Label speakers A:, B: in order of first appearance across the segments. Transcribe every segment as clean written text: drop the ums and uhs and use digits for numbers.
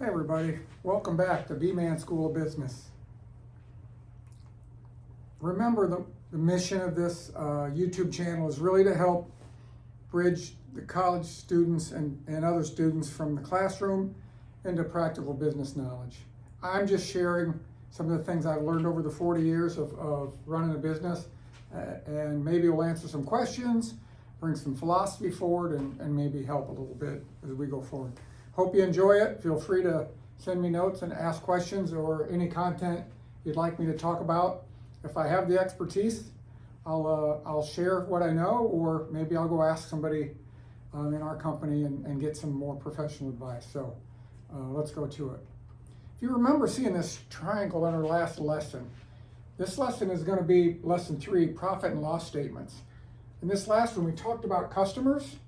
A: Hey everybody, welcome back to B-Man School of Business. Remember the mission of this YouTube channel is really to help bridge the college students and other students from the classroom into practical business knowledge. I'm just sharing some of the things I've learned over the 40 years of running a business, and maybe we'll answer some questions, bring some philosophy forward, and maybe help a little bit as we go forward. Hope you enjoy it. Feel free to send me notes and ask questions or any content you'd like me to talk about. If I have the expertise, I'll share what I know, or maybe I'll go ask somebody in our company and get some more professional advice. So let's go to it. If you remember seeing this triangle in our last lesson, this lesson is going to be lesson 3, profit and loss statements. In this last one, we talked about customers,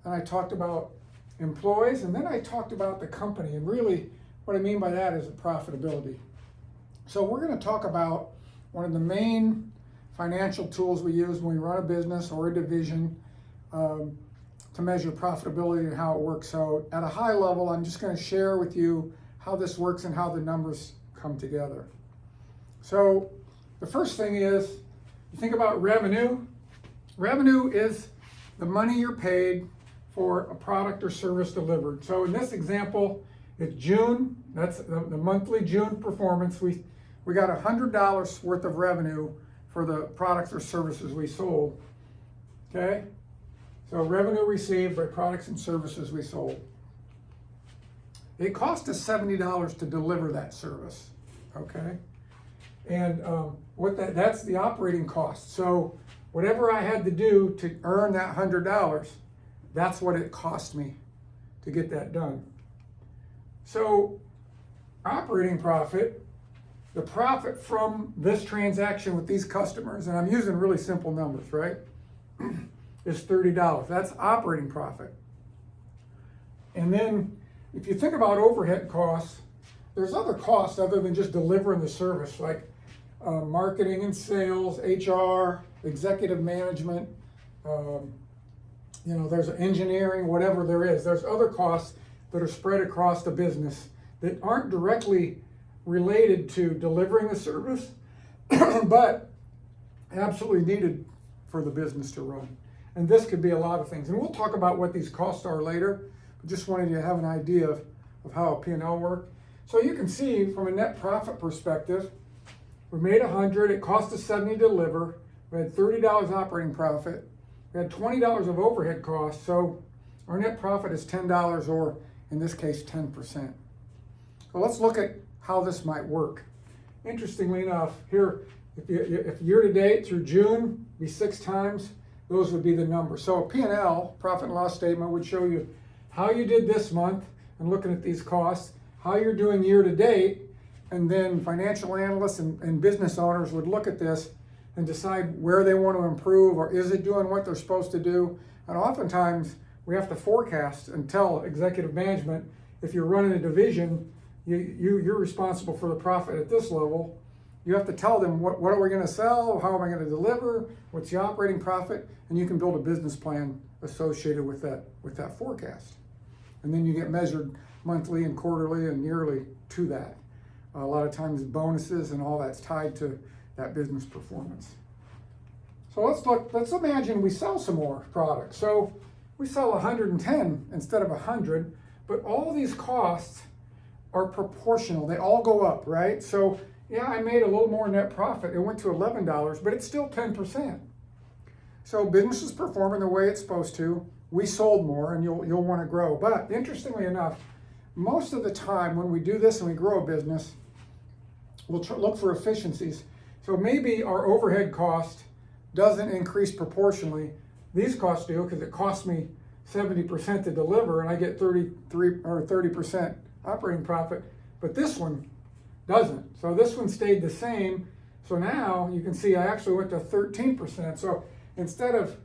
A: and I talked about employees, and then I talked about the company, and really what I mean by that is the profitability. So we're going to talk about one of the main financial tools we use when we run a business or a division to measure profitability and how it works. So at a high level, I'm just going to share with you how this works and how the numbers come together. So the first thing is, you think about revenue. Revenue is the money you're paid for a product or service delivered. So in this example, it's June. That's the monthly June performance. We got $100 worth of revenue for the products or services we sold. Okay? So revenue received by products and services we sold. It cost us $70 to deliver that service. Okay? And that's the operating cost. So whatever I had to do to earn that $100, that's what it cost me to get that done. So operating profit, the profit from this transaction with these customers, and I'm using really simple numbers, right, is $30. That's operating profit. And then if you think about overhead costs, there's other costs other than just delivering the service, like marketing and sales, HR, executive management, there's engineering, whatever there is. There's other costs that are spread across the business that aren't directly related to delivering the service, but absolutely needed for the business to run. And this could be a lot of things. And we'll talk about what these costs are later. I just wanted you to have an idea of how a P&L works. So you can see from a net profit perspective, we made 100, it cost us 70 to deliver, we had $30 operating profit, we had $20 of overhead costs, so our net profit is $10, or in this case, 10%. So let's look at how this might work. Interestingly enough, here, if year to date through June be 6 times, those would be the numbers. So a P&L, profit and loss statement, would show you how you did this month, and looking at these costs, how you're doing year to date, and then financial analysts and business owners would look at this and decide where they want to improve, or is it doing what they're supposed to do. And oftentimes we have to forecast and tell executive management, if you're running a division, you're responsible for the profit at this level. You have to tell them what are we going to sell, how am I going to deliver, what's the operating profit, and you can build a business plan associated with that forecast. And then you get measured monthly and quarterly and yearly to that. A lot of times bonuses and all that's tied to that business performance. So let's imagine we sell some more products. So we sell 110 instead of 100, but all these costs are proportional. They all go up, right? So yeah, I made a little more net profit. It went to $11, but it's still 10%. So business is performing the way it's supposed to. We sold more, and you'll want to grow. But interestingly enough, most of the time when we do this and we grow a business, we'll look for efficiencies. So maybe our overhead cost doesn't increase proportionally. These costs do, because it costs me 70% to deliver and I get 30% operating profit, but this one doesn't. So this one stayed the same. So now you can see I actually went to 13%. So instead of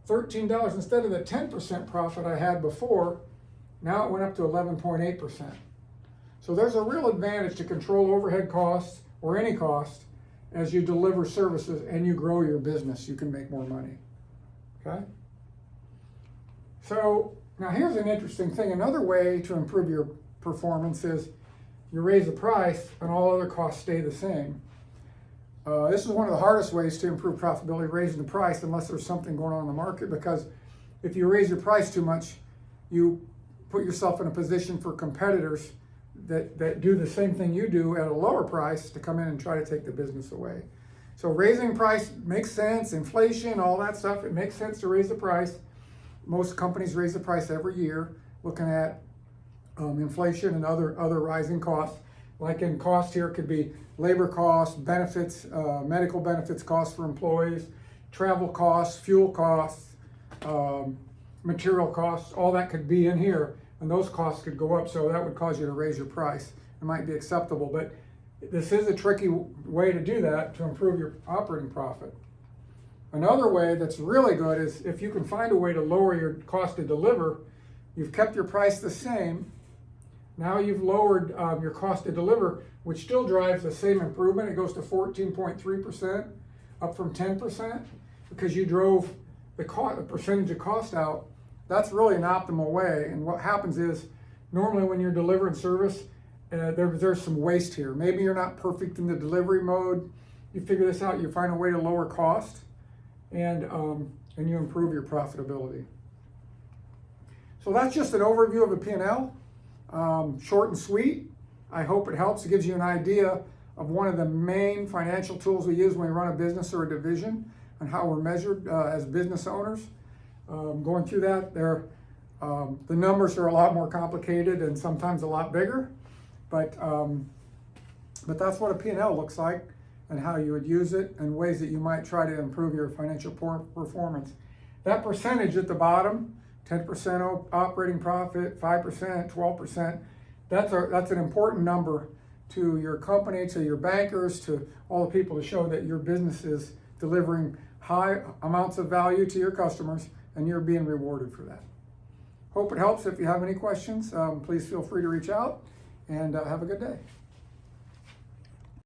A: $13, instead of the 10% profit I had before, now it went up to 11.8%. So there's a real advantage to control overhead costs, or any cost, as you deliver services and you grow your business. You can make more money. Okay? So now here's an interesting thing. Another way to improve your performance is you raise the price and all other costs stay the same. This is one of the hardest ways to improve profitability, raising the price, unless there's something going on in the market, because if you raise your price too much, you put yourself in a position for competitors that do the same thing you do at a lower price to come in and try to take the business away. So raising price makes sense, inflation, all that stuff, it makes sense to raise the price. Most companies raise the price every year, looking at inflation and other rising costs. Like in cost here could be labor costs, benefits, medical benefits costs for employees, travel costs, fuel costs, material costs, all that could be in here, and those costs could go up, so that would cause you to raise your price. It might be acceptable, but this is a tricky way to do that to improve your operating profit. Another way that's really good is if you can find a way to lower your cost to deliver. You've kept your price the same. Now you've lowered your cost to deliver, which still drives the same improvement. It goes to 14.3%, up from 10%, because you drove the percentage of cost out. That's really an optimal way. And what happens is, normally when you're delivering service, there's some waste here. Maybe you're not perfect in the delivery mode. You figure this out, you find a way to lower cost, and you improve your profitability. So that's just an overview of the P&L. Short and sweet. I hope it helps. It gives you an idea of one of the main financial tools we use when we run a business or a division, and how we're measured as business owners. Going through that, the numbers are a lot more complicated and sometimes a lot bigger, but that's what a P&L looks like, and how you would use it, and ways that you might try to improve your financial performance. That percentage at the bottom, 10% operating profit, 5%, 12%, that's an important number to your company, to your bankers, to all the people, to show that your business is delivering high amounts of value to your customers, and you're being rewarded for that. Hope it helps. If you have any questions, please feel free to reach out, and have a good day.